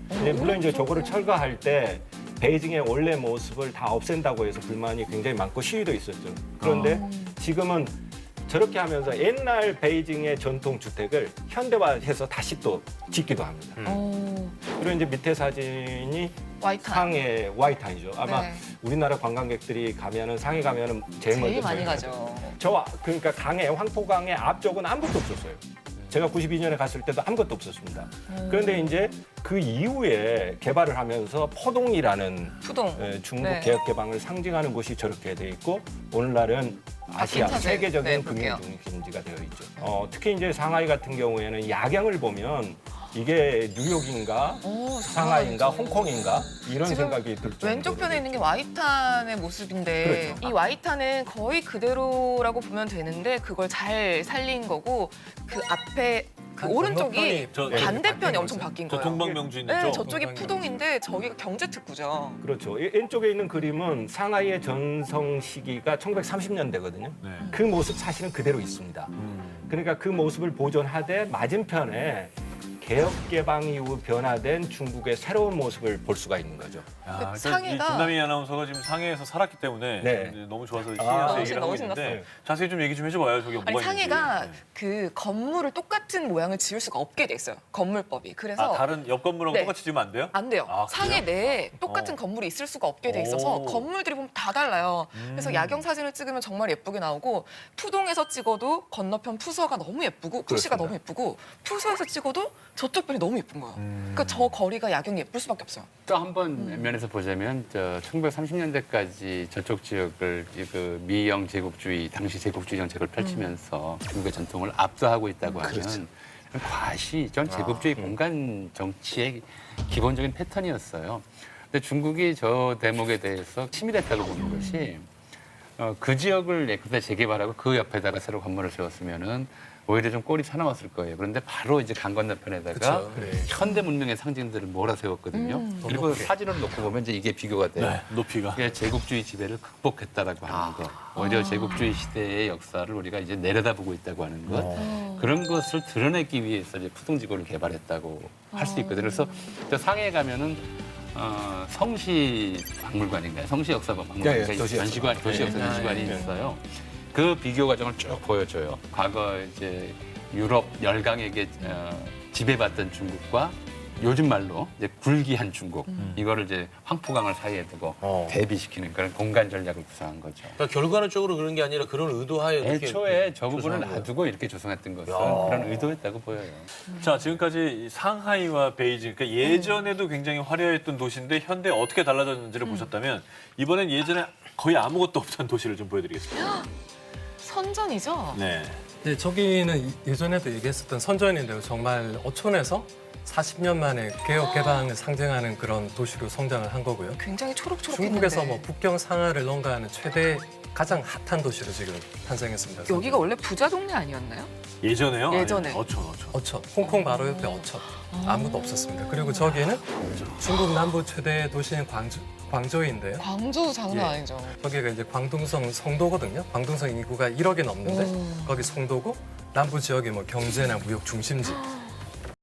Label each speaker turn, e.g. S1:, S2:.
S1: 네, 물론 이제 저거를 철거할 때 베이징의 원래 모습을 다 없앤다고 해서 불만이 굉장히 많고 시위도 있었죠. 그런데 지금은 저렇게 하면서 옛날 베이징의 전통 주택을 현대화해서 다시 또 짓기도 합니다. 그리고 이제 밑에 사진이
S2: 와이탄.
S1: 상해 와이탄이죠. 아마
S2: 네.
S1: 우리나라 관광객들이 가면은 상해 가면은 제일 먼저
S2: 많이
S1: 저희가
S2: 가죠.
S1: 그러니까 황포강의 앞쪽은 아무것도 없었어요. 제가 92년에 갔을 때도 아무것도 없었습니다. 그런데 이제 그 이후에 개발을 하면서 포동이라는
S2: 푸동.
S1: 중국
S2: 네.
S1: 개혁 개방을 상징하는 곳이 저렇게 돼 있고 오늘날은 아시아
S2: 괜찮아요.
S1: 세계적인
S2: 네,
S1: 금융
S2: 볼게요.
S1: 중심지가 되어 있죠. 특히 이제 상하이 같은 경우에는 야경을 보면 이게 뉴욕인가 상하이인가
S2: 아니죠.
S1: 홍콩인가 이런
S2: 지금
S1: 생각이 들 정도로.
S2: 왼쪽 편에 있는 게 와이탄의 모습인데
S1: 그렇죠.
S2: 이 와이탄은 거의 그대로라고 보면 되는데 그걸 잘 살린 거고 그 앞에 그 오른쪽이
S3: 저-
S2: 반대편이 엄청 바뀐
S3: 저
S2: 거예요.
S3: 동방명주 있는
S2: 네,
S3: 쪽.
S2: 저쪽이 푸동인데 저기가 경제특구죠.
S1: 그렇죠. 왼쪽에 있는 그림은 상하이의 전성 시기가 1930년대거든요.
S3: 네.
S1: 그 모습 사실은 그대로 있습니다. 그러니까 그 모습을 보존하되 맞은편에 개혁 개방 이후 변화된 중국의 새로운 모습을 볼 수가 있는 거죠.
S3: 야,
S2: 그
S3: 일단 이
S2: 상해가-
S3: 김남희 아나운서가 지금 상해에서 살았기 때문에
S1: 네.
S3: 이제 너무 좋아서
S1: 아,
S3: 시리아서 얘기를 하고
S2: 너무
S3: 있는데
S1: 신났어요.
S3: 자세히 좀 얘기 좀 해줘봐요. 저게
S2: 아니
S3: 뭐가
S2: 상해가
S3: 있는지. 네.
S2: 그 건물을 똑같은 모양을 지을 수가 없게 돼 있어요. 건물법이. 그래서
S3: 다른 옆 건물하고
S2: 네.
S3: 똑같이 지으면 안 돼요?
S2: 안 돼요.
S3: 아,
S2: 상해
S3: 그래요?
S2: 내에 똑같은 건물이 있을 수가 없게 돼 있어서
S3: 오.
S2: 건물들이 보면 다 달라요. 그래서 야경 사진을 찍으면 정말 예쁘게 나오고 푸동에서 찍어도 건너편 푸서가 너무 예쁘고 푸시가
S1: 그렇습니다.
S2: 너무 예쁘고 푸서에서 찍어도 저쪽 편이 너무 예쁜 거예요. 그러니까 저 거리가 야경이 예쁠 수밖에 없어요.
S4: 또 한 번 면에서 보자면 1930년대까지 저쪽 지역을 그 미영 제국주의 당시 제국주의 정책을 펼치면서 중국의 전통을 압도하고 있다고 하면 과시 전 제국주의 공간 정치의 기본적인 패턴이었어요. 근데 중국이 저 대목에 대해서 치밀했다고 보는 것이 그 지역을 그때 재개발하고 그 옆에다가 새로 건물을 세웠으면은 오히려 좀 꼴이 사나웠을 거예요. 그런데 바로 이제 강 건너편에다가 현대 문명의 상징들을 몰아세웠거든요. 그리고 사진을 놓고 보면 이제 이게 비교가 돼요.
S3: 네, 높이가.
S4: 이게 제국주의 지배를 극복했다라고 하는 것. 오히려 제국주의 시대의 역사를 우리가 이제 내려다보고 있다고 하는 것. 그런 것을 드러내기 위해서 이제 푸동지구를 개발했다고 할 수 있거든요. 그래서 저 상해에 가면은 성시 박물관인가요? 성시 역사 박물관인가요?
S1: 네, 도시 역사.
S4: 전시관, 도시 역사 전시관이 있어요. 그 비교 과정을 쭉 보여줘요. 과거 이제 유럽 열강에게 지배받던 중국과 요즘 말로 이제 굴기한 중국 이거를 이제 황포강을 사이에 두고 대비시키는 그런 공간 전략을 구사한 거죠.
S5: 그러니까 결과론적으로 그런 게 아니라 그런 의도하에 이렇게
S4: 애초에 저 부분을
S5: 조성한 거예요.
S4: 놔두고 이렇게 조성했던 것은 그런 의도였다고 보여요.
S3: 자, 지금까지 상하이와 베이징, 그러니까 예전에도 굉장히 화려했던 도시인데 현대 어떻게 달라졌는지를 보셨다면 이번엔 예전에 거의 아무것도 없던 도시를 좀 보여드리겠습니다.
S2: 선전이죠?
S3: 네.
S6: 네, 저기는 예전에도 얘기했었던 선전인데요. 정말 어촌에서 40년 만에 개혁 개방을 상징하는 그런 도시로 성장을 한 거고요.
S2: 굉장히 초록초록했는데
S6: 중국에서 뭐 북경 상하를 넘가하는 최대 가장 핫한 도시로 지금 탄생했습니다.
S2: 여기가 원래 부자 동네 아니었나요?
S3: 예전에요?
S2: 예전에.
S3: 아니, 어촌.
S6: 어첩, 홍콩 바로 옆에 어첩. 아무도 없었습니다. 그리고 저기는 중국 남부 최대 도시인 광저우인데요.
S2: 광저우 장난
S6: 예.
S2: 아니죠.
S6: 거기가 이제 광둥성 성도거든요. 광둥성 인구가 1억이 넘는데 거기 성도고 남부 지역이 뭐 경제나 무역 중심지.